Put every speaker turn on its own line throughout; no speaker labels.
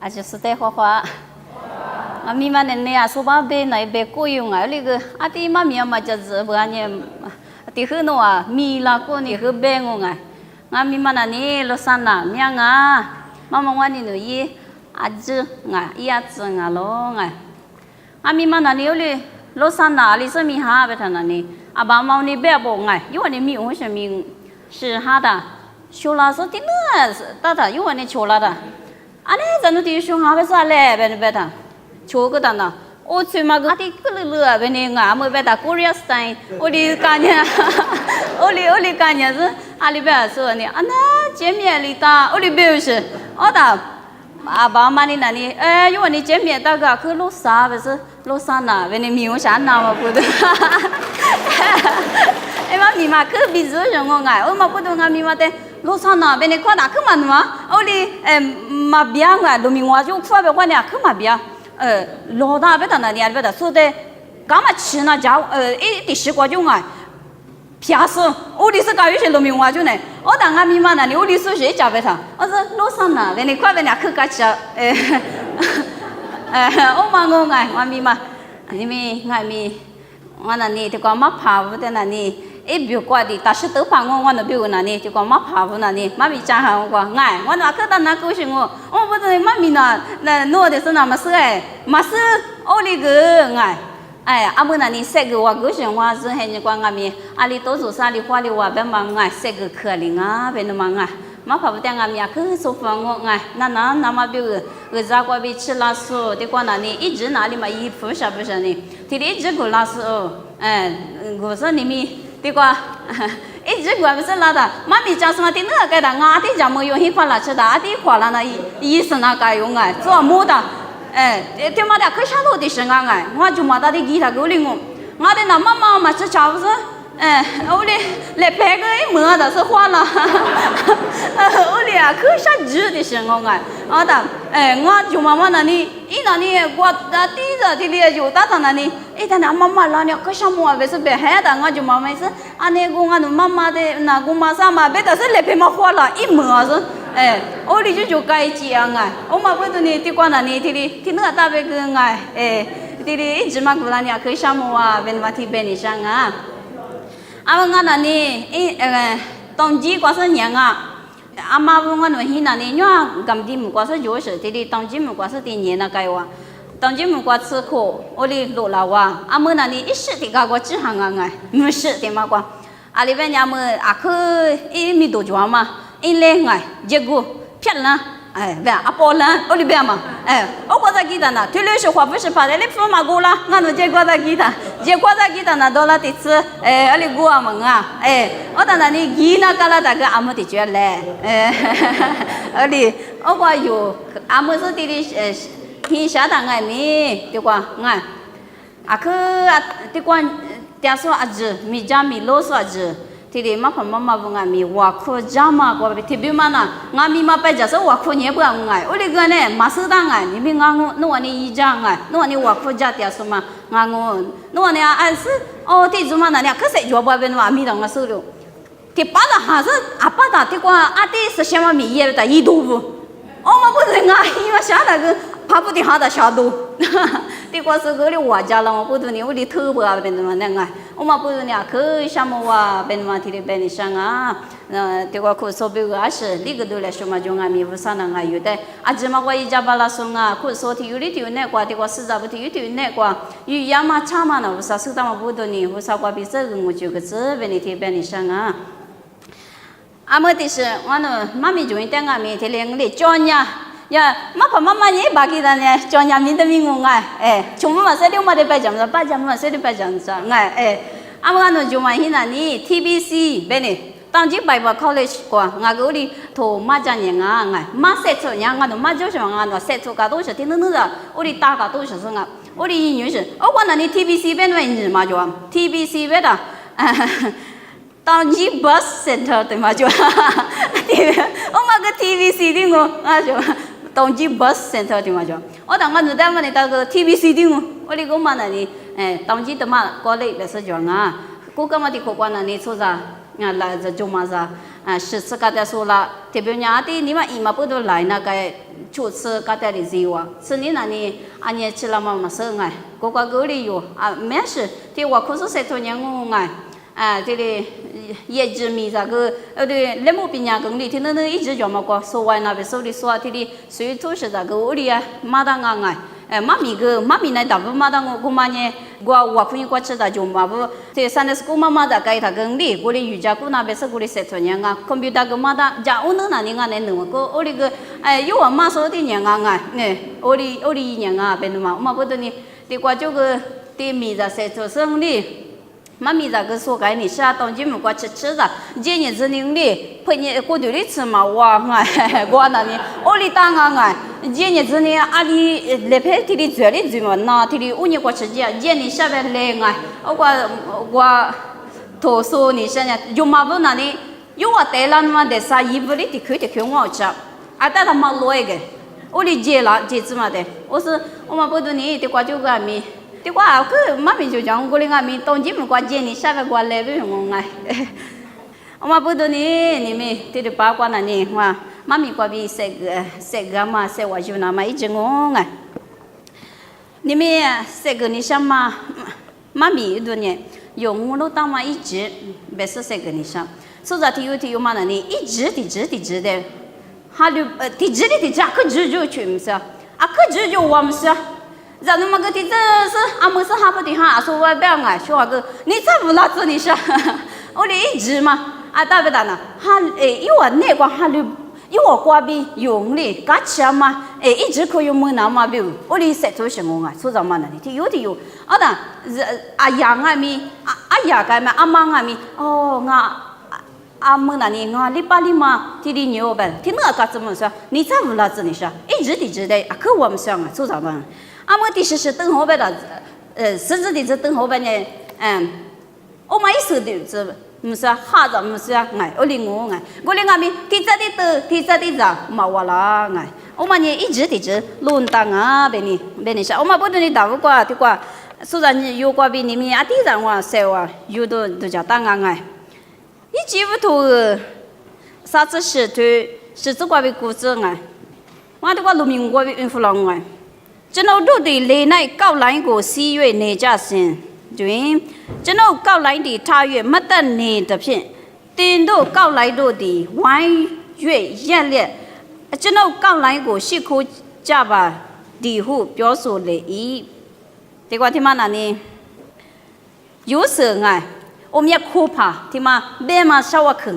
就是在花花。咪嘛呢啊，说吧别那别过用啊，那个啊弟妈咪嘛就是不然呢，弟很多啊，米啦过呢很别个啊，啊咪嘛那呢罗山啦，咪啊，妈妈我呢no伊啊子啊，伊啊子啊咯啊，啊咪嘛那呢有哩罗山啦，哩是咪哈别他那呢，啊爸妈呢别不啊，因为呢咪我是咪是哈的，修啦说的呢，大大因为呢修啦的。อันนี้จะนุติช่วงหาไปซะแลเป็นเบต้าโชว์ก็ตันน่ะโอ้ช่วยมาก็ที่ก็เลือเป็นงาเมื่อเบต้าโคเรียสไตล์โอลีกันเนี่ยโอลีกันเนี่ยสิอาลีเบต้าส่วนเนี่ยอันนั้นเจมี่ลิตาโอลีเบลส์อ๋อแต่อาบ้ามันนี่นั่นนี่อยู่วันนี้เจมี่ตาก็คือลูกสาวไปสิลูกสาวน่ะเป็นมีหัวฉันน่ะมาพูดมามีมาคือบิซุจงงไงโอ้มาพูดงามีมาแต่ลูกสาวน่ะเป็นคนน่ะคือมันวะโอลีมาเบียงอ่ะดูมีว่าจะฟัวแบบว่าเนี่ยคือมาเบียรอดาเบต้าเนี่ยเบต้าสุดเดก็มาชินะจ้าที่สิกว่าจุงไงพิอาสุโอลีสกายอยู่เฉยดูมีว่าจุเนี่ยโอ้แต่งามีมาเนี่ยโอลีสุเฉยจ้าเบต้าโอ้สิลูกสาวน่ะเป็นคนเป็นเนี่ยคือกัจจโอ้มางงไงว่ามีมาอันนี้มีไงมีว่านั่นนี่ที่ก็มาพาวุแต่นั่นนี่บิวกว่าดิแต่是都พังว่านั่นบิวนั่นนี่ที่ก็มาพาวุนั่นนี่มามีจ้าหางกว่าไงว่านั่นคือตอนนั้นกูชิงว่าโอ้不对มามีน่ะนู่น的是那么是มา是โอลิกไงอามื่อนั้นนี่เสกว่ากูชิงว่า是เห็นกว่าไงมีอาลีโตสุสาลีควาลีว่าเป็นมังไงเสกคือลิงเป็นมังไงมาพาวุแต่งามีคือสุฟังไงนั่นน้ำมาบิวจากว่าบิชิลาสุที่กว่านั่นนี่อีจีน่ะลีมาอีฟูชาบุชนี่ที่อีจีกูลาสุกู说你咪对个，一直过不是拉的，妈咪讲什么的那个的，俺的讲没有很快了吃的，俺的快了那意思那个用哎，做么的，对嘛的，可下头的是俺哎，我就嘛的给他够领我，俺的那妈妈嘛是啥不是？我的来拍个么的是花了，我的啊可下子的是我哎，我的我就妈妈那里，那里我的第一个的里就打他那里，他那妈妈那里可什么不是别害的，我就妈妈是，俺那个俺妈妈的那个妈啥嘛，别的是来拍嘛花了一么是，我的就该讲哎，我嘛不是你的关那里的那个大别个哎，的一直嘛过那里可什么啊，别嘛提别你上啊。阿我那里冬季过是年啊，阿妈我那里那里因为今天不过是就是的，冬季不过是的年那个哇，冬季不过吃苦，我的路老哇，阿我那里一时的个我只行啊哎，没事的嘛过，阿里边伢们阿克一米多壮嘛，一来哎，结果漂亮。别阿波兰，我里边嘛，我过在给他呢，退休时话不是怕的，你不嘛过了，俺都结果在给他，结果在给他呢，到了第次，我里过啊嘛啊，我当那你给那个了，大个阿姆的觉来，我里我话有阿姆是的天下当爱咪，对吧？俺阿克阿对关，点说阿子，米家米罗说阿子。ทีมาพม่ามาบุงามีวักขจามากว่าที่บิมานะงามีมาไปจะสวักขเนี่ยบุงไงโอลิกันเนี่ยมาสุดาไงนี่มีงางโน่นนี่อีจังไงโน่นนี่วักขจัดยาสมางางโน่นนี่อันสิโอ้ที่จุมานะเนี่ยก็เสียจวบเป็นว่ามีดังมาสุดที่ป้าละหาสิอาป้าตาที่กว่าอาที่สุดเชื่อว่ามีเยอะแต่ยีดูบุโอ้มาพูดถึงไงยี่มาชาดก็พาพูดที่หาแต่ชาดูที่กว่าสุดก็เรียกว่าจ้าละมาพูดถึงนี่โอ้ที่ถือบุเป็นว่าเนี่ยไง我嘛不是呢，可什么哇？别嘛提的别你上啊，这个可说别个也是，你个都来说嘛，就俺咪不啥能爱有的，啊，只嘛我一家巴拉送啊，可说提有的提有那个，这个实在不提有提有那个，有呀嘛差嘛呢，不啥手段嘛不多呢，不啥个比这个我就个这别你提别你上啊。阿么的是，我呢，妈咪就一点俺咪提两个教呀。呀，妈爸妈妈也把给他呢，教人民的民工从我们这里我们的白讲着，白讲我们这里白讲着，阿们那就嘛现在你 TBC 别呢，当时Bible College 过，俺个里头马讲人马设出人俺马就是俺设出个都是听懂的，我里大个都是什么，我里英语是，我那里 TBC 别那英语嘛就，TBC 别的，当时 bus center 对嘛就，我嘛个 TBC 的我就。当地 bus center 对嘛就，我当我那代嘛你到个 TBC 的我哩个嘛那里，当地的嘛过来也是讲啊，กูก็มาที่ขวานนี่สุดา 来这就嘛是十次嘎达说了，特别伢的你们姨妈不都来那个初次嘎达的时候，是你那里俺也吃了嘛生哎，哥哥哥里有没事，的我可是谁头年我哎，这里也知米咋个对，那么别人讲的，听那一直讲嘛个，说完那边手里说这里水土是咋个，我里马当哎，妈咪那大部马当我嘛呢，我可以过吃的就嘛不，这三的是我妈妈的该他讲的，我的瑜伽我那边是我的谁头年computer个马当，家我那里那弄个，我那个有我妈说的年我的年别的嘛，我不得呢，的过这个的米在谁头生的。妈咪咋个说该你是当今么过吃的，今年子年里陪你过对的吃嘛哇我那里我里当今年子呢阿里那边提的嘴里嘴嘛那提的5年过吃的，今年下边来我投诉你现在有嘛不那里有我带了嘛的啥衣服里的去我吃，带他嘛落一个，我里接子嘛的，我嘛不懂你的过就个米。的话，个妈咪就讲我哩俺们当今么关键你下个关来不用我嘛不懂你们这个八卦那呢嘛，妈咪关比谁个嘛谁我就那么一直你们谁个你想嘛，妈咪一多年用我都当嘛一直，别说谁个你想，所以有嘛那呢一直的，哈就地址可直就去不是，可直就我们是。咱那么个地址是俺们是哈不的哈，说我别说个你咋不拉着你说，我的一直嘛大不大呢？哈有我那个哈就有我瓜比用的，嘎吃嘛一直可以买那嘛比我的谁做什么说咱们那里有的养咪养个嘛妈咪哦阿们那里礼拜里嘛，提的牛呗，听那个怎么说？你咋不拉着你说？一直的可我们想说咱们。俺们的是等后边的，甚至的是等后边呢，我们一手的是不是哈子不是我领我领俺们提着的嘛我啦我们呢一直轮当别你说，我们不懂你打不过的话，虽然你有过比你们地上谁有都叫当你记不住啥子是这过比故事我的话农民过比孕妇郎真的都得来那高来个4月内家先，对，真的高来的8月没得内的片，真的高来的1月1日，真的高来个4口家吧，地户表述了这个听嘛那呢，有时我们也可怕，听嘛别嘛少我看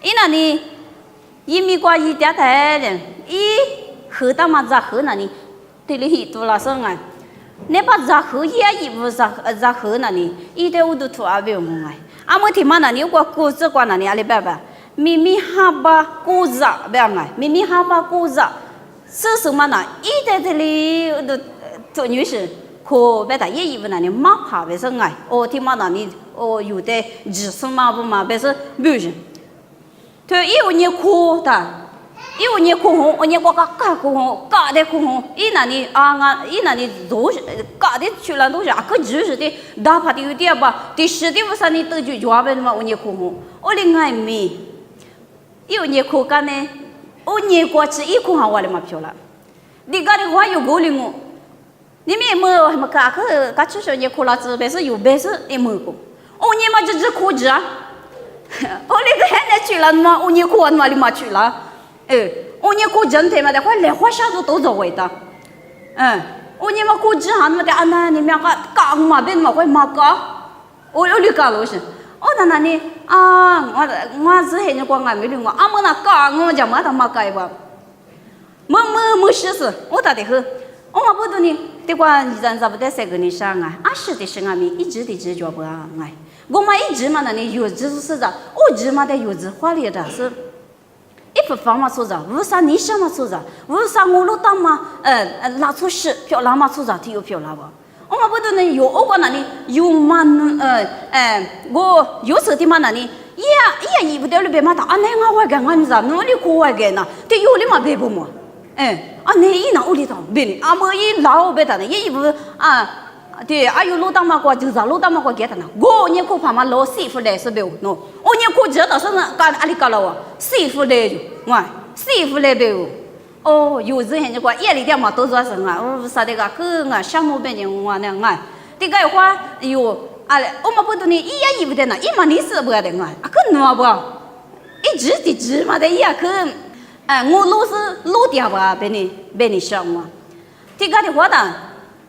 因那呢，一米过一点太人，喝到嘛咋喝那呢？这里多了生你把杂喝也一不杂喝那里，一点我都吐不用俺们听嘛那里我锅子管那里阿里爸爸，咪咪哈巴锅子不要咪咪哈巴锅子，是什么呢？一点这里都做女士，可别的也一不那里马爬不是听嘛那里有的只是嘛不嘛，别是不是，对，有你苦的。因为你哭红，你我哭红，搞的哭红，那里那里都是搞的去了都是可就是的，哪怕的有点吧，第10的不是你都就抓不嘛，我你哭红，我的爱没，因为你哭干呢，我你过去一哭上我的嘛漂了，你搞的话有够了我，你们没什么搞去说你哭了之，别是有别是也没过，你嘛就只哭着，我那个现在去了嘛，我你哭嘛里嘛去了。我你过整天嘛的，快来花下都做味道。我你嘛过之后嘛的，那你们搞嘛别嘛快嘛搞，我你搞了是，那你我之前就光没领我，我那搞我就嘛他嘛搞吧，没事实，我打的很，我嘛不懂你，这个人咋不得谁跟你说是的是俺们一直就不我嘛一直嘛那里有知是的，我直嘛的有知话里的是。一不方嘛说着，为啥你什么说着？为啥我老当嘛？拿出是漂亮嘛说着，挺有漂亮吧？我们不都能有我那里有嘛？我有时的嘛那里也一不得了别嘛他那我干俺咋哪里过来干呢？这有的嘛别不嘛？那一拿屋里头别的，没一老别的呢，也一不对，哎呦，老大妈过就是老大妈过给他呢，我你可怕嘛老师傅来是不？喏，我你可知道是那干阿里干了哇？师傅来就，喂，师傅来不？哦，有时候你过夜里点嘛都做什么？我啥的个个啊，项目边境我那个，这个话有啊，我们不懂你一呀一不的呢，一嘛你是不的个，啊个孬不？一直的直嘛的呀个，哎，我老是老掉吧，被你想嘛，这个的话呢。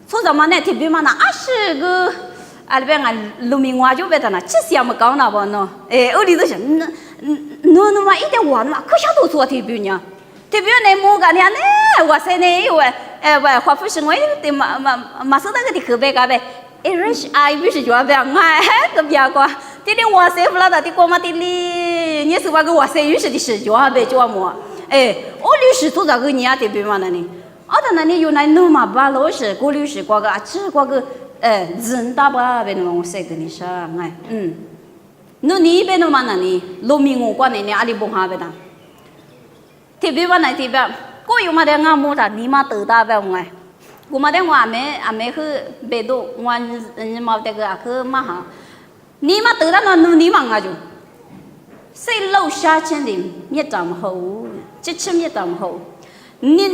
说什么呢？特别嘛那20个，啊那边啊农民话就别的那，这些么搞那不喏？哎，我里头想，那嘛一点话嘛，可想都做特别呢。特别呢，莫干呢，哇塞呢，因为喂，华府是我的嘛说那个的可别个呗，哎，人是哎，不是就别哎，个别个，这里哇塞不啦的，这个嘛这里，你是话个哇塞，有时的是就别就么，哎，我律师做这个你啊特别嘛那呢。那你有那弄嘛把老师过律师过个这过个人大把别弄我说跟你说哎那你别弄嘛那你农民我管你阿里不哈别的，特别嘛那特别，我有嘛的俺母的你嘛得大别我哎，我嘛的我阿妹去别多我你嘛这个去嘛哈，你嘛得大那你嘛我就，谁老下钱的也这么好，这钱也这么好。你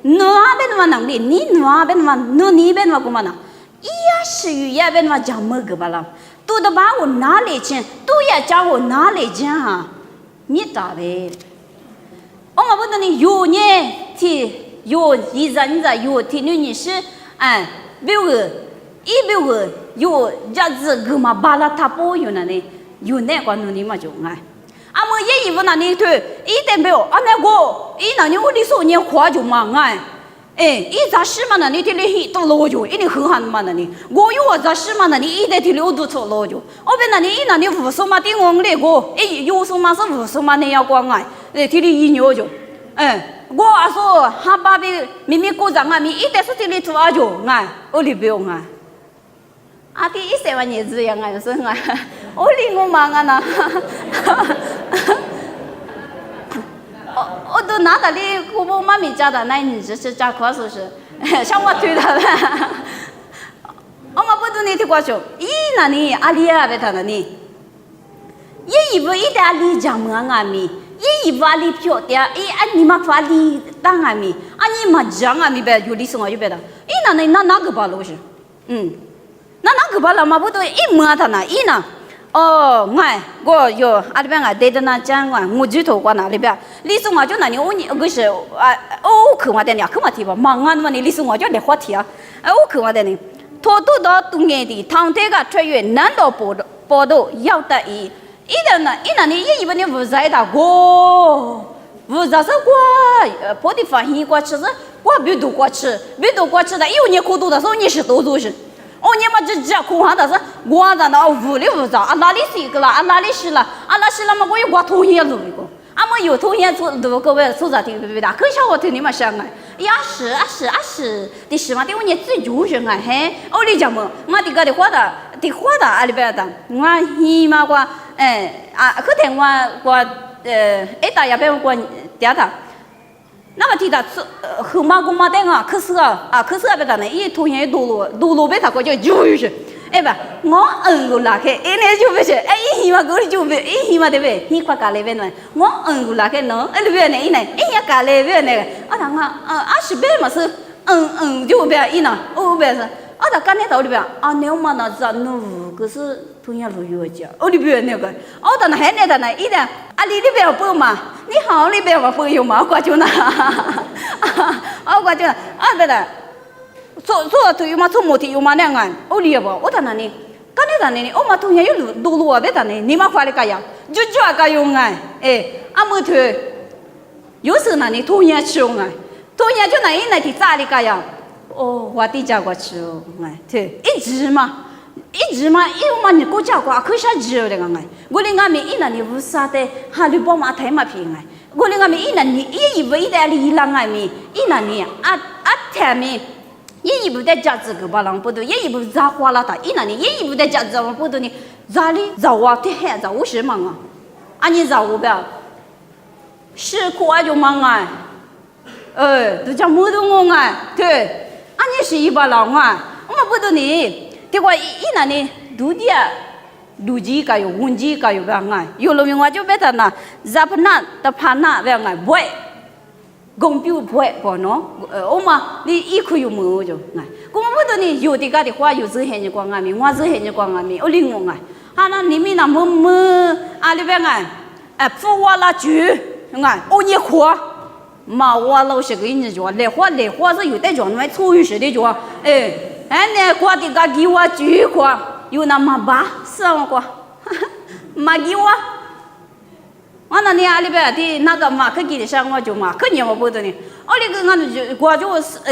那边嘛能力，你那边嘛，你边嘛干嘛呢？一呀是有一边嘛讲么个吧啦？都得把我哪里钱，都要讲我哪里讲哈？你咋的？我们不能你有呢，提有一人在有提你是哎，比如有日子个嘛巴拉他不有那呢，有那个你嘛就哎。啊，我也以为那你对，一点没有。啊，那个，那你我的手你花就忙哎，一杂事嘛那你听你都老久，一定很寒嘛那你，我有我杂事嘛那你一点听你都错老久。我边那你无数嘛听我那个，有数嘛是无数嘛你要关爱，听你一牛就，我啊说哈巴比明明过长啊，你一点是听你错啊就哎，我里不用哎。啊，第一些万年子样啊，是啊，我领我忙啊呢，我都拿到你姑婆妈咪家的，那你这是家可是是，像我推的了，我们不懂你听过去，那你阿里啊别他那你，也以为一点阿里讲么啊咪，也以为阿里漂的，你嘛阿里当啊咪，你嘛讲啊咪别有理生活就别的，那个吧老是，那个巴拉嘛不都一摸他那一呢？哦，我有阿里边啊，对的那讲我举头过那里边，李松啊就那里我个是去嘛的呢，去嘛提吧，忙啊嘛你李松啊就来话题啊，我去嘛的呢，拖到到东眼的，唐代个穿越南到报道要得意，那你也以为你不在的我。不是我，跑的发现过吃是，我别读过吃的，有你苦读的时候你是都做是。哦，你们这苦哈的是，我在那屋里不着，哪里是一个啦，哪里是啦，哪是啦嘛，我有我同意录一个，我有同意做录个位做啥听不的，可笑我听你们想哎，呀是，的是嘛，的我你最就是哎嘿，你讲么，我的个的话的阿里边的，我起码我可听我大也别我嗲他。那么提到后妈姑妈的可是别的呢，一突然路被他过就就是，不，我过来开，那就不是，起码过来就不，起码对不对？你快搞那边呢，我过来开喏，那边呢，也搞那边那个，20倍嘛是，就别呢，别是。他干那头里边你嘛那在弄，可是同样路有家，里边那个，但那还那的呢，一点里边不嘛，你好里边不有嘛，我就那，我就别的，做都有嘛，做模特有嘛那个，里边我在那里，干那的呢，我嘛同样有路别的呢，你嘛花里干呀，就个用模特，有时那里同样去用同样就那的咋里干呀？我的家过去哦，对，一直嘛，因为嘛你国家过可下只的个我连俺们那里无啥的，哈里帮嘛太嘛平我连俺们那里也以为的里浪俺们那里太们也以为的价值个巴郎不多，也以为咋花了他那里也以为的价值不多呢，咋里咋哇的还咋我是忙你咋我不要，是苦就忙都叫么都我对。你是一把老 엄마 보더니 대과 이나니 두디야 두지가요 운지가요 왜안가 요로명 와줘 베다나 자파나 타파나 왜안가 뭐에 공뷰 뭐에 보노 엄마 니 이쿠요 뭐죠 그만 보더니 요디가디 화 요즈해니 광아미 와즈해니 광아미 올링옹아 하나님이나 뭐뭐 알리뱅아 푸와라 주 nga ô nhiễm khoa mà hoa lâu sẽ cái gì rồi lệ hoa sẽ有带种来处于是的就哎那花的个给我菊花有那么吧是吗花嘛给我我那你阿里边的那个嘛可给的上我就嘛可你我不得呢我那个俺就我就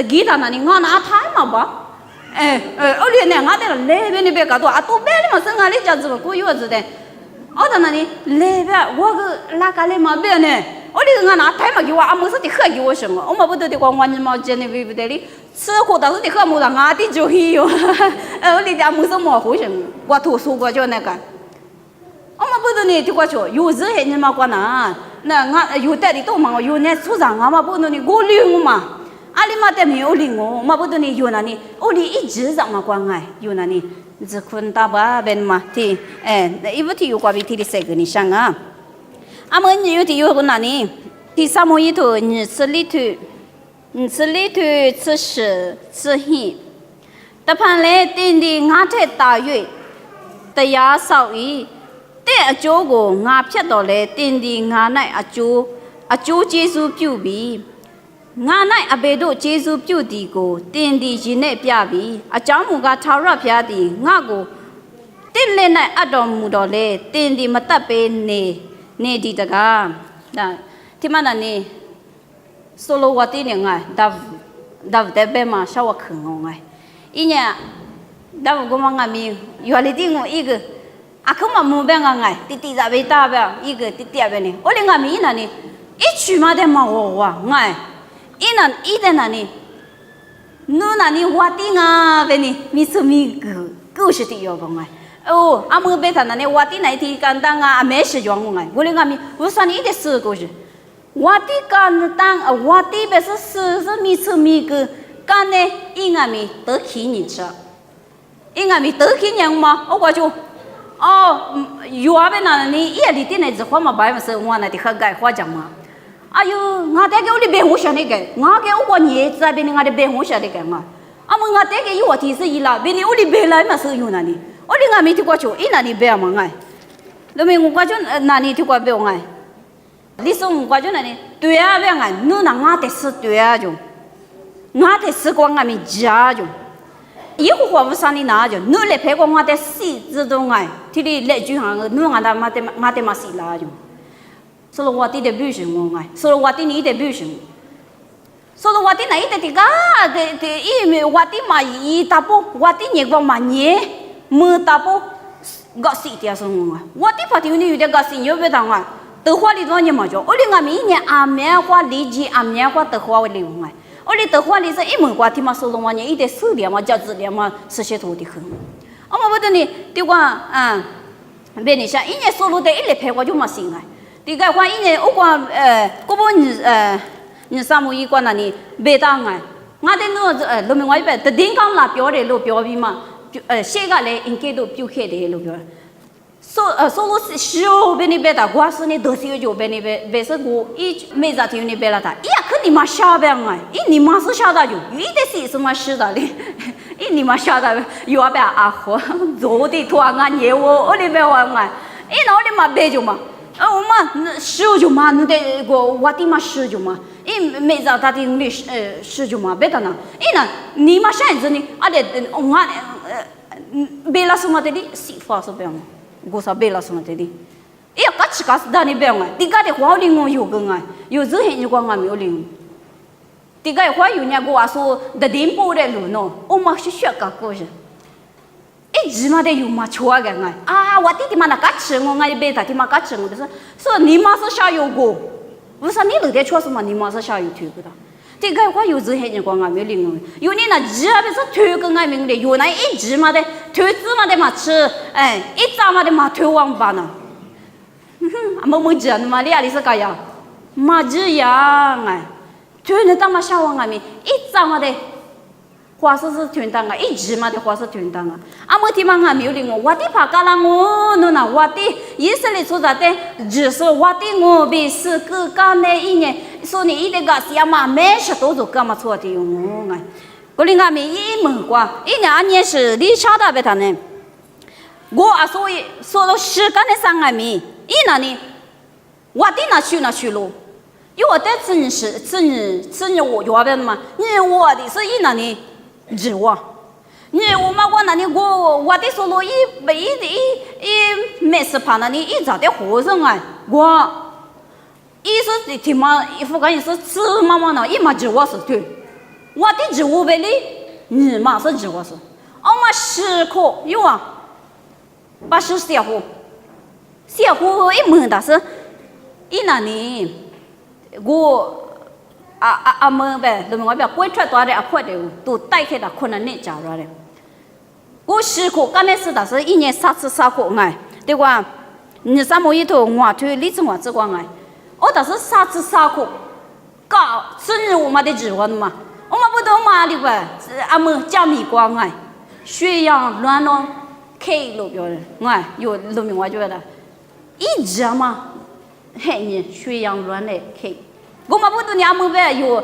给他那里我那太嘛吧我连那俺的那边那边个多啊都别的嘛是俺的家子过月子的어떤 나니 레베 워그 라가레 마베네 어디가 나 타이마 기와 아무서 디 허기 오셔 엄마 보도 디 광완이 마 제네 비비데리 스고다서 디 허무다 나디 조히요 어디 아무서 뭐 호셔 와 도수고 저 내가 엄마 보더니 디과죠 요즈 해니 마과나 나 요때리 또 망어 요네 수장 아마 보더니 고링마 알리마 때문에 올링고 엄마 보더니 요나니 우리 이 지장 마과가 요나니 zikun taba ben mati ibuti yu kwabi ti seg ni shanga amon yu ti yu nani ti samo yi to ni sli tu ci shi ci hi ta pan le tin di nga the ta yue taya sao yi te a jiu go nga phyat do le tin di nga nai a jiu jesu pyu bi nga nai a be do jesu pyu di ko tin di yin ne pya bi a chang mu ga tha ra phya di nga ko tin le nai a do mu do le tin di ma tat pe ne di ta ga da ti ma na ni solo wa ti ne nga da de be ma sha wa khung ngo ngai i nya da go ma nga mi yo le ti ngo i ge a khum ma mu be nga ngai ti za be ta be i ge ti be ni o le nga mi na ni i chu ma de ma wo wa ngai 이는 이데나니 누나니 와팅아 베니 미스미 그것이 요봉아 오 아무 베타나니 와티나이 티간당아 아메시 용웅아 우리가미 우산이 이데 쓰고지 와티간 땅 와티 베스 쓰스 미스미 그 간에 잉아미 더 기니차 잉아미 더 기냥마 오가죠 요아베나니 이야리티네 저화마 바이마스 원나티 하가이 화장마 아유 나대게 우리 배우셔니게 나게 오고 니자 베니 나데 배우셔니게 마 아무 나대게 이와 티스 이라 베니 우리 배라이마스 요나니 우리 나미 티과초 이나니 배마 나이 너미 우과죠 나니 티과 배옹아이 리송 우과죠 나니 되야 배가 누나 나한테 쓰 되야죠 나한테 쓰고 나미 자죠 이거 과부산이 나죠 너래 배고 나한테 시自动아이 티리 레주한 누나가 나한테 마시 라죠 solo wati de bushing ngai solo wati ni de bushing solo wati na ite tiga de i me wati ma i tapo wati nye gwa ma nye mu tapo ga si tia so ngai wati pati ni de ga si yo be da ngai de hua li do nye ma jo oli nga mi nye a me hua li ji a me hua de hua li ngai oli de hua li se i mu gwa ti ma solo ma nye i de su lian ma jia zi lian ma se xie tu di hun ama bo de ni ti gwa be ni sha i nye solo de i le pe gwa jo ma si ngai第个话，一年我讲过不你三木一关那里别当哎，我的那路面外边，的顶岗那标的路标比嘛，写个嘞应该都标开的路标。所罗修别那边的，我是你都是有别那边，别是我一没咋听那边了的，一可你妈下边哎，一你妈是下的有，有的是什么是的嘞，一你妈下的有啊边啊火，做的拖啊业务我那边玩哎，一那我的妈别就嘛。엄마 시오주마 근데 고 와티마 시오주마 이 메자 다티 잉글리시 시오주마 베타나 이나 니마 샤인즈니 아데 옹아 벨라스마데리 시파서 병 고사 벨라스마데리 이야 같이 가서 다니 병아 디가데 화링고 요근아 요즈 해니 광아미 올링 디가에 화유냐고 와서 데딤포레 루노 엄마 시셔가 거지 이 지마데 유마 좋아가가 아 와티티 마나 같이 응어가 베타 티마 같이 응어 그래서 서 니마서 샤요고 무슨 니도 대 쳐서마 니마서 샤요 되거다 디가 과 요즈 해니 광아 멸링어 요니나 지압에서 퇴근가 명래 요나 이 지마데 퇴즈마데 마치 이 자마데 마 퇴왕 바나 뭐지 안 말이야 리스가야 맞지야 퇴는 따마 샤왕아미 이 자마데 花是团当啊，一直嘛的花是团当啊。阿么地方还没有领我，我的怕干了我，侬那我的以色列出在的，只是我的我比是个干的一年，说你一点个是要嘛没事都做干嘛错的用我哎。我另外没一门过，一年是你晓得别他呢？我啊所以说到时间的上面，一那呢，我的那去路。因为我在真日我要不嘛，你我的是一那里日我，你我嘛我那里我的说路一没事怕那里一早的和尚啊，我一是听嘛一副感觉是吃嘛嘛呢，一嘛日我是对，我的日我为哩，你嘛是日我是，我嘛10颗有啊，80小壶一门的是，一那里。我么呗，那么我别规出多的啊，快点都带开的困难你加入了。我10颗，刚才是的是一年3次3颗哎，对吧？你啥么一头我推例子我只管哎，我但是3次3颗，搞生日我们的指望嘛，我们不懂嘛的呗，阿么加米光哎，血氧乱了，开路标的哎，有路名我觉得，一直嘛。嘿，你血氧乱嘞，嘿，我们不懂你阿么呗有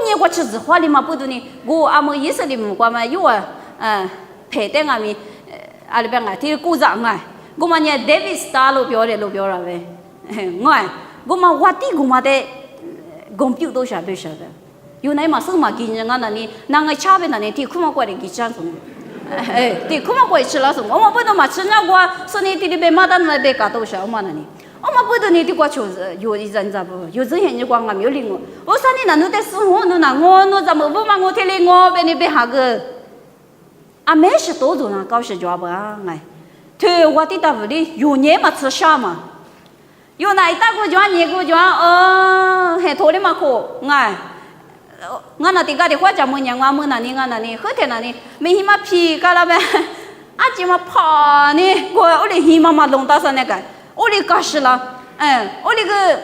年过吃子花的嘛不懂你，我阿么意思的么过嘛有啊，陪带阿咪，阿里边啊，提鼓掌啊，我们呢 David Star 路标了呗，我们我的公标都晓得，有那嘛什么给人家那里，那个差别那里提苦嘛过来给讲什么？提苦嘛过来吃了什么？我们不懂嘛，吃那个说你提的被马丹那被搞到啥嘛那里？我们不懂你的过去有一阵子不，有阵现你光我没有领我说你那侬在生活侬那我怎么不嘛我听你我被你被下个，啊没事多做那搞事就不啊哎，对我的大屋里有年嘛吃啥嘛，有那一大个就你个就还拖的嘛可哎，我那地个的花家么年我么那里后天那里没什么皮干了呗，啊就嘛怕呢我的希望嘛弄到上那个。我哩搞死了，我哩个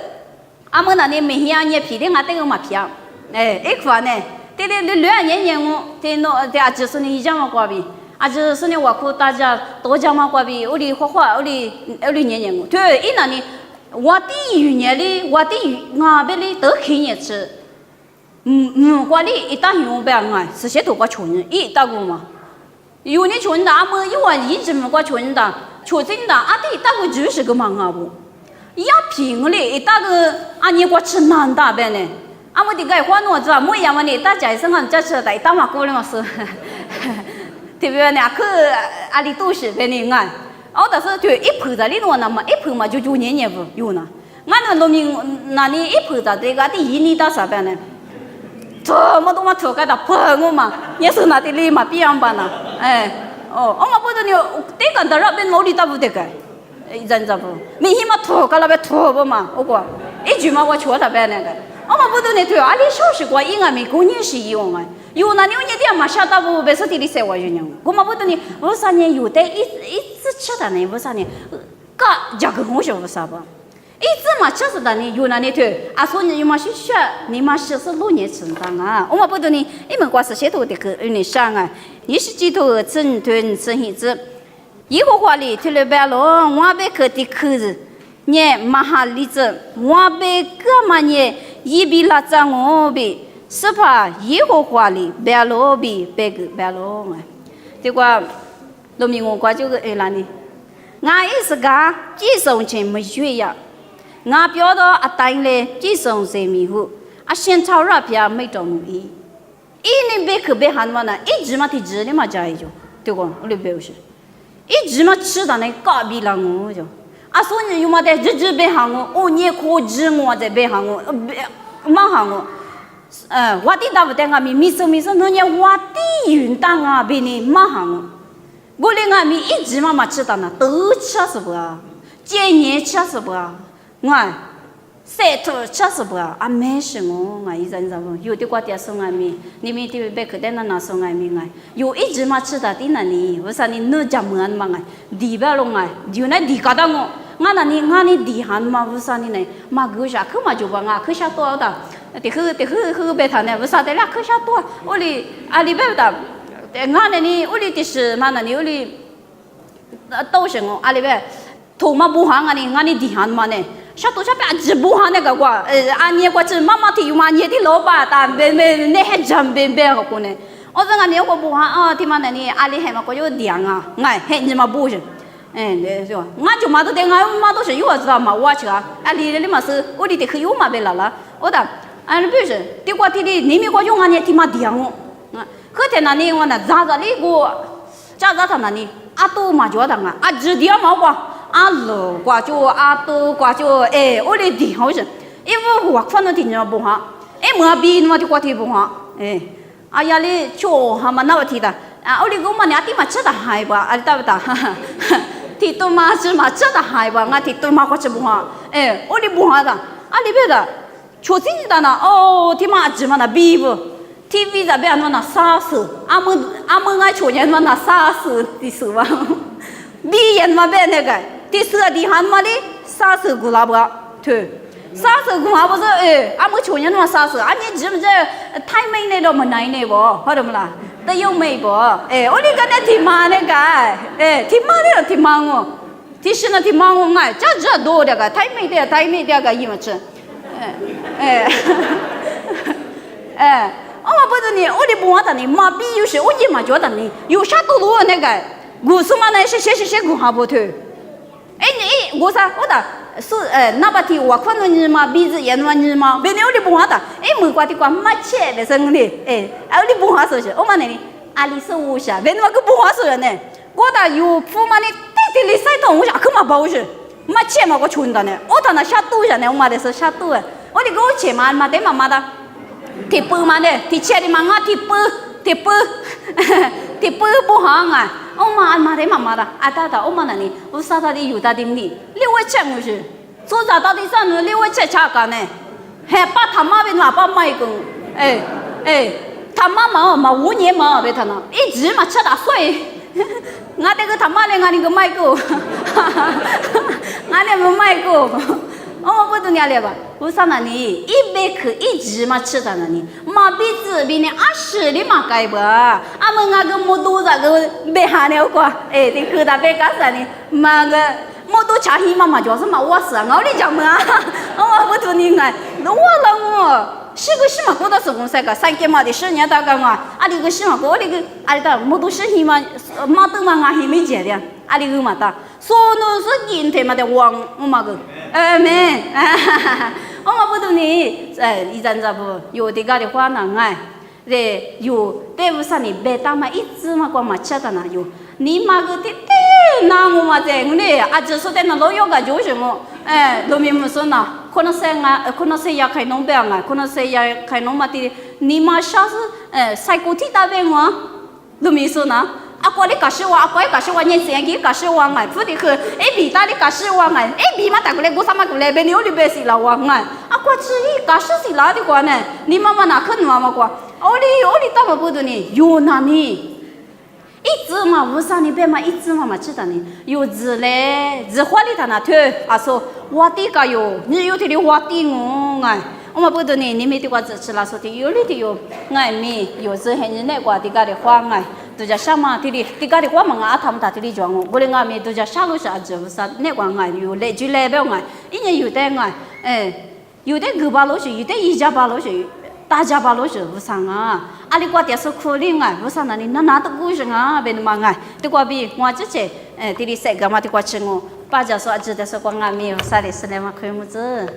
阿么那里每天也皮的，俺这个嘛皮啊，一块呢，对2年我，对喏，对啊，就是你一家嘛瓜比，啊就是你我哭大家多家嘛瓜比，我哩花，我哩年我，对，一那里我的鱼年哩，我的鱼俺别哩都可以吃，瓜哩一大鱼不要俺，是些都瓜穷人，一大个嘛，有你穷人阿么有啊一直么瓜穷人的。确真的，阿弟大个就是个忙啊不，也平嘞，一大个阿你过吃难大呗呢，阿么的个花诺子啊，每样嘛呢，大家一生啊，这吃的，大嘛过了嘛是，特别呢，去阿里都是呗呢俺，我但是就一盆子里头那么一盆嘛就年不有呢，俺那农民那里一盆子这个第一年到啥呗呢？这么多嘛土个的盆我嘛，也是那的里嘛别样吧呢，我们不懂你这个的那边毛里大不这个，人家不，没什么土个那边土不嘛，我讲一句嘛我错他边那个，我们不懂你对啊，你小时候应该没过年是用啊，有那你一点嘛晓得不？别说地里生活人我们不懂你，为啥呢？有的一直吃的呢？为啥呢？个这个我说为啥不？一直嘛吃的呢？有那你对啊？说你嘛是学，你嘛是6年成长啊？我们不懂你，你们光是写头的个你上啊？你是几头整顿生意子？以后话里听了白了，我被可的口子，你马哈里子，我被干嘛呢？一比拉张我被，是怕以后话里白了比白个白了嘛？这个农民我挂就个那里，俺也是个几送钱没学呀，俺表到啊带来几送钱迷糊，啊先炒热片没着满意。一年别可别喊嘛呢，一直嘛提直的嘛加一句，对不？我哩表示，一直嘛吃的那咖比了我就，啊说你有嘛的日别喊我，你可知我在别喊我，别忙喊我，我的大不得俺咪生，那你我的云当啊别你忙喊我哩俺咪一直嘛吃的呢，都吃是不啊？今年吃是不啊？俺。晒头吃是不啊？没事我一阵子有的瓜地送俺们，你们的别可能拿送俺们有一直嘛吃的的那里，为啥你那家门嘛地边弄有那地疙瘩我那你地喊嘛为啥你呢？嘛狗啥去嘛就把去下多的，别谈呢，不啥的啦，可下多，我哩阿里别的，俺那里我哩的是嘛那里我哩，都是我阿里别，头嘛不行俺哩地行嘛呢。下多下边只不行那个瓜，俺也瓜只妈妈提嘛，也的老板但别那还真别个过呢。我说俺也瓜不行啊，提嘛那里阿里还嘛瓜有凉啊，俺还你嘛不行。对是吧？俺就嘛都得俺嘛都是有知道嘛，我去啊，里嘛是我里的可有嘛别了，我的，不是，的瓜的你们瓜用俺也提嘛凉哦，可天那里我那咋里个，他那里阿都嘛觉得啊直点嘛瓜，阿老瓜就阿都瓜就我里的好像，因为我看到听着不好，么比嘛的瓜的不好，哎呀哩就哈嘛那问题的，我里个嘛你阿提嘛吃的还吧，阿对不对？提多嘛是嘛吃的还吧，俺提多嘛过吃不好，我哩不好的，阿里别的，确实的呢，提嘛吃嘛那比不，TV 这边嘛那啥事，俺们爱去年嘛那啥事的是吧？比人嘛别那个，第四个地方嘛哩啥事古拉不，对。啥事古拉不是俺们去年嘛啥事，俺你知不知？太美那种么难呢不？好的么啦？都有美不？我哩个那提嘛那个，提嘛那个提嘛哦，提是那提嘛哦哎，这多的个，太美的个伊么子，我不知你，我哩不知道你，嘛比有些我也嘛觉得你，有啥都多那个，古什么那些古哈不头，我啥我的。是那把提我看到你嘛，鼻子眼嘛你嘛，别人我哩不好的，没关系，关嘛切的生哩，我哩不好说是，我嘛那里阿里是我下，别人嘛个不好说人呢，我da有父嘛哩带哩晒到我下，可嘛包是，嘛切嘛个穷的呢，我那下肚人呢，我嘛的是下肚我哩给我切嘛得嘛的，提布嘛的，提切的嘛我提布不好啊。我嘛的妈的，我嘛那里，我啥的有的你，6位切我是，做啥到底上6位切查干呢？还把他妈边嘛把买个，他妈嘛5年嘛别他那，一直嘛吃大水，俺这个他妈的俺那个买个，俺那个买个。我不懂你了吧？我上那里100克一直嘛吃的那里，嘛比你20的嘛改吧？俺们那个么多那个别喊了过，这个他别干啥呢？嘛个么多吃起嘛就是嘛我是我哩讲嘛，我不懂你哎，我了我。是个什么？我都是公司个，3件嘛的10年大概嘛，里个什么？我哩个里头么多事情嘛，嘛都嘛俺还没解的，里个嘛的，所以是今天嘛的王我嘛个。没，我嘛不懂你，一阵子不有的个的话呢，有对不上你别当嘛一直嘛光嘛吃的那有，你嘛个的那我嘛在我哩，只是在那老有个就是么，都没么说呢，可能是要开农病啊，可能是要开农嘛的，你嘛啥是晒过体大病嘛，都没说呢。aku ni kasih wang, aku kasih wangnya sehingga kasih wang ay, putih ke, bita ni kasih wang ay, bima tak boleh gua sama boleh, beni oli besi lah wang ay, aku ciri kasih sila di gua ne, ni mama nak kan mama gua, oli tahu apa tu ni, Yunani, 一直嘛，无啥你别嘛，一直嘛知道呢，有字嘞，字花里头那头，说我的个哟，你有的哩我的我哎。我们不懂呢，你们的话只吃了说的有哩的有，俺们有时很人那个的个的话哎，都叫什么的哩，的个的话嘛啊他们打的哩装我，我哩俺们都叫啥路啥子啥那个俺有嘞就来不俺，因为有的俺有的狗巴路是，有的一家巴路是，大家巴路是不上啊，阿里瓜的是苦哩俺，不上那里那的故事啊，别嘛俺，的瓜比我之前的哩谁干嘛的瓜吃我，把家说知道说光俺们有啥的事嘞嘛可以么子。